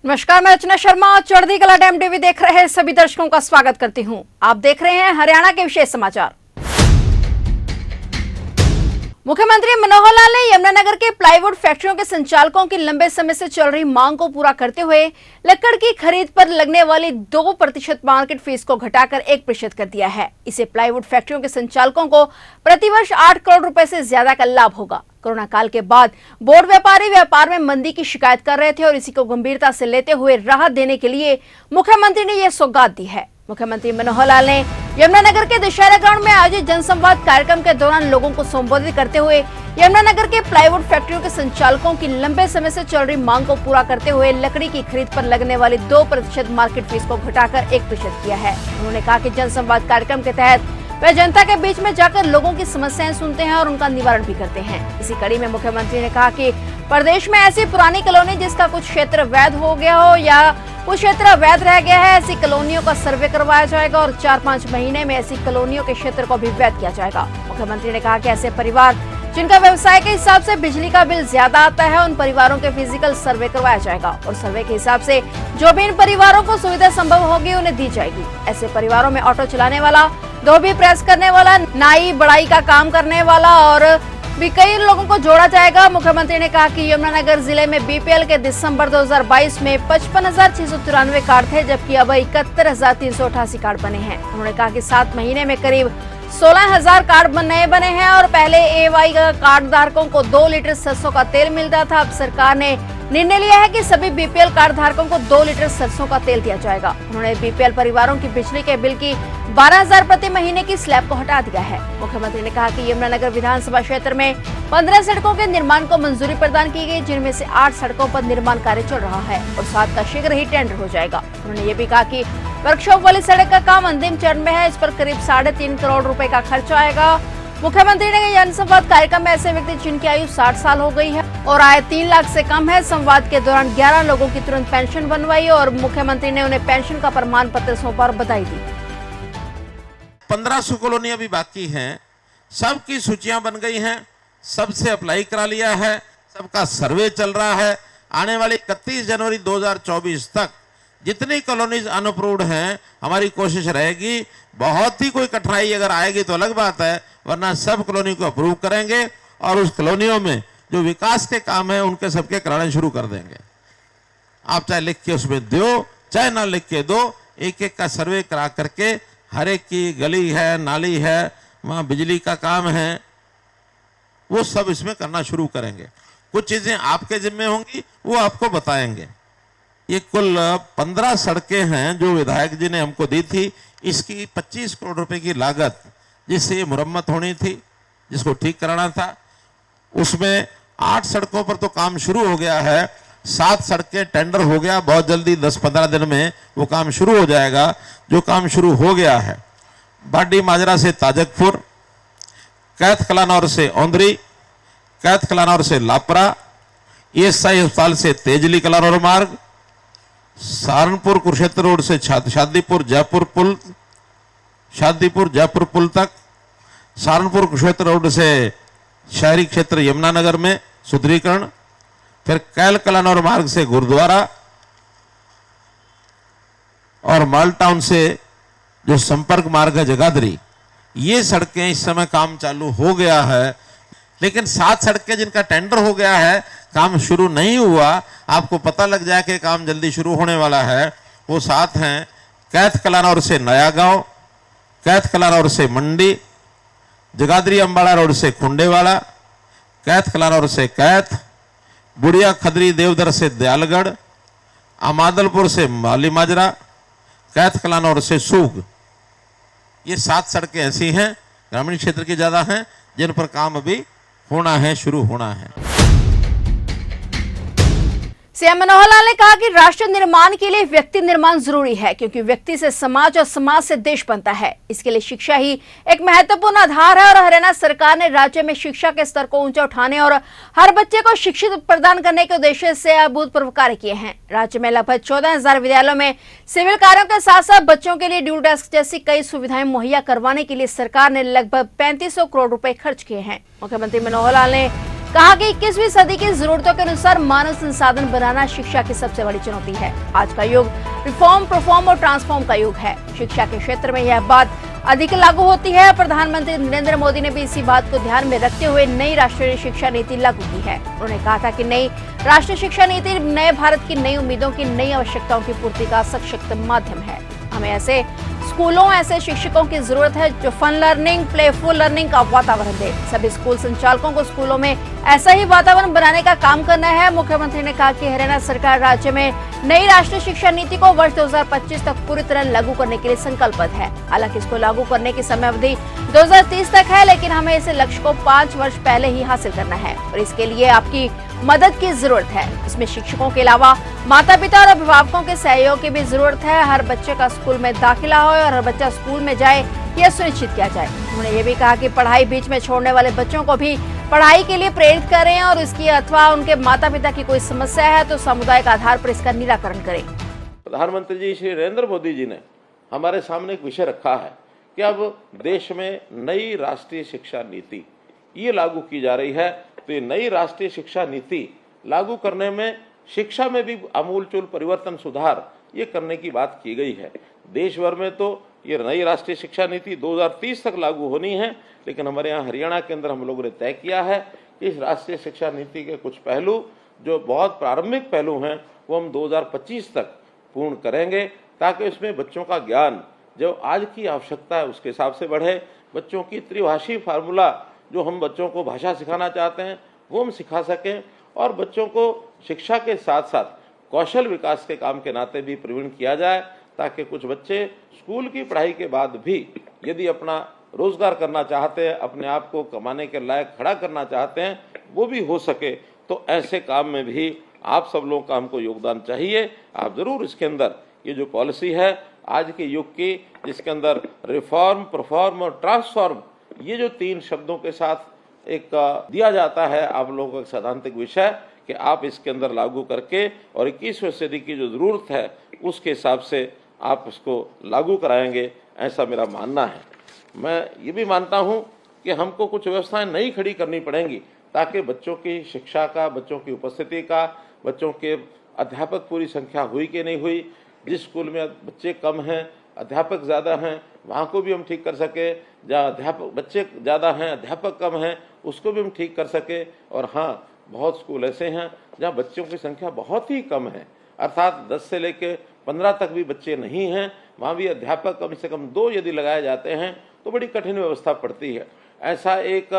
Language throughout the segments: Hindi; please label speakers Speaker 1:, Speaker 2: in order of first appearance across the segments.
Speaker 1: नमस्कार, मैं रचना शर्मा। चढ़ती कला टाइम टीवी देख रहे सभी दर्शकों का स्वागत करती हूं। आप देख रहे हैं हरियाणा के विशेष समाचार। मुख्यमंत्री मनोहर लाल ने यमुनानगर के प्लाईवुड फैक्ट्रियों के संचालकों की लंबे समय से चल रही मांग को पूरा करते हुए लकड़ की खरीद पर लगने वाली 2% मार्केट फीस को घटाकर 1% कर दिया है। इसे प्लाईवुड फैक्ट्रियों के संचालकों को प्रतिवर्ष 8 करोड़ रुपए से ज्यादा का लाभ होगा। कोरोना काल के बाद बोर्ड व्यापारी व्यापार में मंदी की शिकायत कर रहे थे और इसी को गंभीरता से लेते हुए राहत देने के लिए मुख्यमंत्री ने यह सौगात दी है। मुख्यमंत्री मनोहर लाल ने यमुनानगर के दशहरा ग्राउंड में आयोजित जनसंवाद कार्यक्रम के दौरान लोगों को संबोधित करते हुए यमुनानगर के प्लाईवुड फैक्ट्रियों के संचालकों की लंबे समय से चल रही मांग को पूरा करते हुए लकड़ी की खरीद पर लगने वाली 2% मार्केट फीस को घटाकर 1% किया है। उन्होंने कहा कि जनसंवाद कार्यक्रम के तहत वे जनता के बीच में जाकर लोगों की समस्याएं सुनते हैं और उनका निवारण भी करते हैं। इसी कड़ी में मुख्यमंत्री ने कहा कि प्रदेश में ऐसी पुरानी कॉलोनी जिसका कुछ क्षेत्र वैध हो गया हो या कुछ क्षेत्र अवैध रह गया है, ऐसी कॉलोनियों का सर्वे करवाया जाएगा और 4-5 महीने में ऐसी कॉलोनियों के क्षेत्र को भी वैध किया जाएगा। मुख्यमंत्री ने कहा कि ऐसे परिवार जिनका व्यवसाय के हिसाब से बिजली का बिल ज्यादा आता है, उन परिवारों के फिजिकल सर्वे करवाया जाएगा और सर्वे के हिसाब से जो भी इन परिवारों को सुविधा संभव होगी उन्हें दी जाएगी। ऐसे परिवारों में ऑटो चलाने वाला, धोबी प्रेस करने वाला, नाई बढ़ाई का काम करने वाला और भी कई लोगों को जोड़ा जाएगा। मुख्यमंत्री ने कहा कि यमुनानगर जिले में बीपीएल के दिसंबर 2022 में 55,693 कार्ड थे, जबकि अब 71,388 कार्ड बने हैं। उन्होंने कहा कि 7 महीने में करीब 16,000 कार्ड नए बने हैं और पहले एवाई कार्ड धारकों को 2 लीटर सरसों का तेल मिलता था। अब सरकार ने निर्णय लिया है कि सभी बीपीएल कार्ड धारकों को 2 लीटर सरसों का तेल दिया जाएगा। उन्होंने बीपीएल परिवारों की बिजली के बिल की 12,000 प्रति महीने की स्लैब को हटा दिया है। मुख्यमंत्री ने कहा कि यमुनानगर विधानसभा क्षेत्र में 15 सड़कों के निर्माण को मंजूरी प्रदान की गई, जिनमें से 8 सड़कों पर निर्माण कार्य चल रहा है और 7 का शीघ्र ही टेंडर हो जाएगा। उन्होंने ये भी कहा कि वर्कशॉप वाली सड़क का काम अंतिम चरण में है, इस पर करीब 3.5 करोड़ रुपए का खर्च आएगा। मुख्यमंत्री ने जनसंवाद कार्यक्रम में ऐसे व्यक्ति जिनकी आयु 60 साल हो गई है और आय 3 लाख से कम है, संवाद के दौरान 11 लोगों की तुरंत पेंशन बनवाई और मुख्यमंत्री ने उन्हें पेंशन का प्रमाण पत्र सौंपा और बधाई दी।
Speaker 2: 1500 कॉलोनी अभी बाकी हैं, सबकी सूचियां बन गई हैं, सबसे अप्लाई करा लिया है, सबका सर्वे चल रहा है। आने वाली 31 जनवरी 2024 तक जितनी कॉलोनीज अनअप्रूव्ड हैं, हमारी कोशिश रहेगी, बहुत ही कोई कठिनाई अगर आएगी तो अलग बात है, वरना सब कॉलोनी को अप्रूव करेंगे और उस कॉलोनियों में जो विकास के काम है उनके सबके कराने शुरू कर देंगे। आप चाहे लिख के उसमें दो, चाहे ना लिख के दो, एक एक का सर्वे करा करके हर एक की गली है, नाली है, वहाँ बिजली का काम है, वो सब इसमें करना शुरू करेंगे। कुछ चीजें आपके जिम्मे होंगी, वो आपको बताएंगे। ये कुल 15 सड़कें हैं जो विधायक जी ने हमको दी थी। इसकी 25 करोड़ रुपए की लागत जिससे ये मुरम्मत होनी थी, जिसको ठीक कराना था, उसमें 8 सड़कों पर तो काम शुरू हो गया है, 7 सड़कें टेंडर हो गया, बहुत जल्दी 10-15 दिन में वो काम शुरू हो जाएगा। जो काम शुरू हो गया है, बाडी माजरा से ताजकपुर, कैथ कलानौर से औंदरी, कैथ कलानौर से लापरा, ईएसआई अस्पताल से तेजली कलानौर मार्ग, सहारनपुर कुरुक्षेत्र रोड से शादीपुर जयपुर पुल तक, सहारनपुर कुरुक्षेत्र रोड से शहरी क्षेत्र यमुनानगर में सुदृढ़ीकरण, फिर कैल कलानौर मार्ग से गुरुद्वारा और माल टाउन से जो संपर्क मार्ग है जगाधरी, ये सड़कें इस समय काम चालू हो गया है। लेकिन 7 सड़कें जिनका टेंडर हो गया है, काम शुरू नहीं हुआ, आपको पता लग जाए कि काम जल्दी शुरू होने वाला है। वो 7 हैं, कैथ कलानौर से नया गांव, कैथ कलानौर से मंडी, जगाधरी अंबाड़ा रोड से खुंडेवाड़ा, कैथ कलानौर से कैथ, बुढ़िया खदरी देवधर से दयालगढ़, अमादलपुर से माली माजरा, कैथ कलानौर से सूग। ये 7 सड़कें ऐसी हैं, ग्रामीण क्षेत्र की ज्यादा हैं, जिन पर काम अभी होना है, शुरू होना है।
Speaker 1: सीएम मनोहर लाल ने कहा कि राष्ट्र निर्माण के लिए व्यक्ति निर्माण जरूरी है, क्योंकि व्यक्ति से समाज और समाज से देश बनता है। इसके लिए शिक्षा ही एक महत्वपूर्ण आधार है और हरियाणा सरकार ने राज्य में शिक्षा के स्तर को ऊंचा उठाने और हर बच्चे को शिक्षित प्रदान करने के उद्देश्य से अभूतपूर्व कार्य किए हैं। राज्य में लगभग 14,000 विद्यालयों में सिविल कार्यों के साथ साथ बच्चों के लिए ड्यू डेस्क जैसी कई सुविधाएं मुहैया करवाने के लिए सरकार ने लगभग 3500 करोड़ रुपए खर्च किए हैं। मुख्यमंत्री मनोहर लाल ने कहा कि 21वीं सदी की जरूरतों के अनुसार मानव संसाधन बनाना शिक्षा की सबसे बड़ी चुनौती है। आज का युग रिफॉर्म, परफॉर्म और ट्रांसफॉर्म का युग है। शिक्षा के क्षेत्र में यह बात अधिक लागू होती है। प्रधानमंत्री नरेंद्र मोदी ने भी इसी बात को ध्यान में रखते हुए नई राष्ट्रीय शिक्षा नीति लागू की है। उन्होंने कहा था कि नई राष्ट्रीय शिक्षा नीति नए भारत की नई उम्मीदों की, नई आवश्यकताओं की पूर्ति का सशक्त माध्यम है। हमें ऐसे स्कूलों, ऐसे शिक्षकों की जरूरत है जो फन लर्निंग, प्लेफुल लर्निंग का वातावरण दे। सभी स्कूल संचालकों को स्कूलों में ऐसा ही वातावरण बनाने का काम करना है। मुख्यमंत्री ने कहा कि हरियाणा सरकार राज्य में नई राष्ट्रीय शिक्षा नीति को वर्ष 2025 तक पूरी तरह लागू करने के लिए संकल्पित है। हालांकि इसको लागू करने की समय अवधि 2030 तक है, लेकिन हमें इस लक्ष्य को 5 वर्ष पहले ही हासिल करना है और इसके लिए आपकी मदद की जरूरत है। इसमें शिक्षकों के अलावा माता पिता और अभिभावकों के सहयोग की भी जरूरत है। हर बच्चे का स्कूल में दाखिला हो और हर बच्चा स्कूल में जाए, यह सुनिश्चित किया जाए। उन्होंने ये भी कहा कि पढ़ाई बीच में छोड़ने वाले बच्चों को भी पढ़ाई के लिए प्रेरित करें और इसकी अथवा उनके माता पिता की कोई समस्या है तो सामुदायिक आधार पर इसका निराकरण करें।
Speaker 2: प्रधानमंत्री जी श्री नरेंद्र मोदी जी ने हमारे सामने एक विषय रखा है कि अब देश में नई राष्ट्रीय शिक्षा नीति ये लागू की जा रही है। तो ये नई राष्ट्रीय शिक्षा नीति लागू करने में शिक्षा में भी आमूलचूल परिवर्तन, सुधार ये करने की बात की गई है। देश भर में तो ये नई राष्ट्रीय शिक्षा नीति 2030 तक लागू होनी है, लेकिन हमारे यहाँ हरियाणा के अंदर हम लोगों ने तय किया है कि इस राष्ट्रीय शिक्षा नीति के कुछ पहलू जो बहुत प्रारंभिक पहलू हैं वो हम 2025 तक पूर्ण करेंगे, ताकि इसमें बच्चों का ज्ञान जो आज की आवश्यकता है उसके हिसाब से बढ़े। बच्चों की त्रिभाषी फार्मूला जो हम बच्चों को भाषा सिखाना चाहते हैं वो हम सिखा सकें और बच्चों को शिक्षा के साथ साथ कौशल विकास के काम के नाते भी प्रवीण किया जाए, ताकि कुछ बच्चे स्कूल की पढ़ाई के बाद भी यदि अपना रोजगार करना चाहते हैं, अपने आप को कमाने के लायक खड़ा करना चाहते हैं, वो भी हो सके। तो ऐसे काम में भी आप सब लोगों का हमको योगदान चाहिए। आप जरूर इसके अंदर ये जो पॉलिसी है आज के युग की, जिसके अंदर रिफॉर्म, परफॉर्म और ट्रांसफॉर्म ये जो 3 शब्दों के साथ एक दिया जाता है आप लोगों का सैद्धांतिक विषय कि आप इसके अंदर लागू करके और 21वीं सदी की जो जरूरत है उसके हिसाब से आप उसको लागू कराएंगे, ऐसा मेरा मानना है। मैं ये भी मानता हूँ कि हमको कुछ व्यवस्थाएं नई खड़ी करनी पड़ेंगी, ताकि बच्चों की शिक्षा का, बच्चों की उपस्थिति का, बच्चों के अध्यापक पूरी संख्या हुई कि नहीं हुई, जिस स्कूल में बच्चे कम हैं, अध्यापक ज़्यादा हैं, वहाँ को भी हम ठीक कर सके। जहाँ अध्यापक बच्चे ज़्यादा हैं, अध्यापक कम हैं, उसको भी हम ठीक कर सके। और हाँ, बहुत स्कूल ऐसे हैं जहाँ बच्चों की संख्या बहुत ही कम है, अर्थात 10 से लेकर 15 तक भी बच्चे नहीं हैं, वहाँ भी अध्यापक कम से कम 2 यदि लगाए जाते हैं तो बड़ी कठिन व्यवस्था पड़ती है। ऐसा एक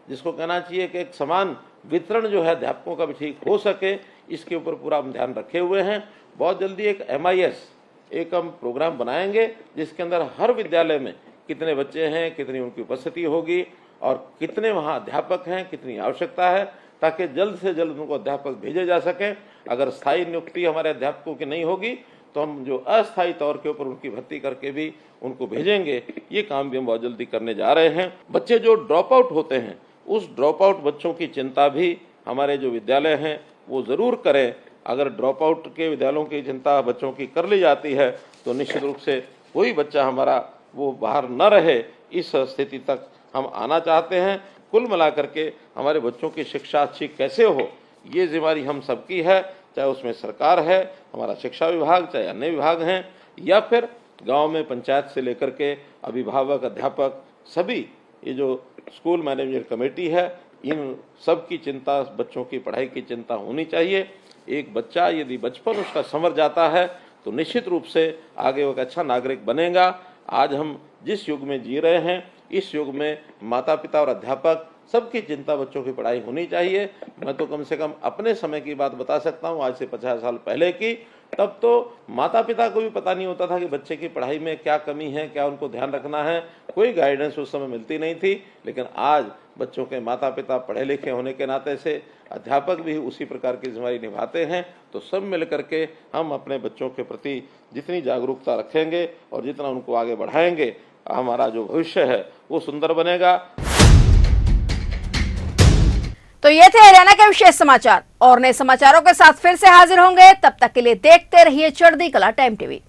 Speaker 2: जिसको कहना चाहिए कि एक समान वितरण जो है अध्यापकों का भी ठीक हो सके, इसके ऊपर पूरा हम ध्यान रखे हुए हैं। बहुत जल्दी एक MIS एक हम प्रोग्राम बनाएंगे जिसके अंदर हर विद्यालय में कितने बच्चे हैं, कितनी उनकी उपस्थिति होगी और कितने वहाँ अध्यापक हैं, कितनी आवश्यकता है, ताकि जल्द से जल्द उनको अध्यापक भेजे जा सकें। अगर स्थायी नियुक्ति हमारे अध्यापकों की नहीं होगी तो हम जो अस्थायी तौर के ऊपर उनकी भर्ती करके भी उनको भेजेंगे। ये काम भी हम बहुत जल्दी करने जा रहे हैं। बच्चे जो ड्रॉप आउट होते हैं, उस ड्रॉप आउट बच्चों की चिंता भी हमारे जो विद्यालय हैं वो ज़रूर करें। अगर ड्रॉप आउट के विद्यालयों की चिंता बच्चों की कर ली जाती है तो निश्चित रूप से कोई बच्चा हमारा वो बाहर न रहे, इस स्थिति तक हम आना चाहते हैं। कुल मिलाकर के हमारे बच्चों की शिक्षा अच्छी कैसे हो, ये जिम्मेदारी हम सबकी है, चाहे उसमें सरकार है, हमारा शिक्षा विभाग, चाहे अन्य विभाग हैं, या फिर गांव में पंचायत से लेकर के अभिभावक, अध्यापक, सभी ये जो स्कूल मैनेजमेंट कमेटी है, इन सब की चिंता, बच्चों की पढ़ाई की चिंता होनी चाहिए। एक बच्चा यदि बचपन उसका संवर जाता है तो निश्चित रूप से आगे वो एक अच्छा नागरिक बनेगा। आज हम जिस युग में जी रहे हैं, इस युग में माता पिता और अध्यापक सबकी चिंता बच्चों की पढ़ाई होनी चाहिए। मैं तो कम से कम अपने समय की बात बता सकता हूँ, आज से 50 साल पहले की। तब तो माता पिता को भी पता नहीं होता था कि बच्चे की पढ़ाई में क्या कमी है, क्या उनको ध्यान रखना है, कोई गाइडेंस उस समय मिलती नहीं थी। लेकिन आज बच्चों के माता पिता पढ़े लिखे होने के नाते से अध्यापक भी उसी प्रकार की जिम्मेदारी निभाते हैं। तो सब मिल करके हम अपने बच्चों के प्रति जितनी जागरूकता रखेंगे और जितना उनको आगे बढ़ाएंगे, हमारा जो भविष्य है वो सुंदर बनेगा।
Speaker 1: तो ये थे हरियाणा के विशेष समाचार, और नए समाचारों के साथ फिर से हाजिर होंगे। तब तक के लिए देखते रहिए चढ़ती कला टाइम टीवी।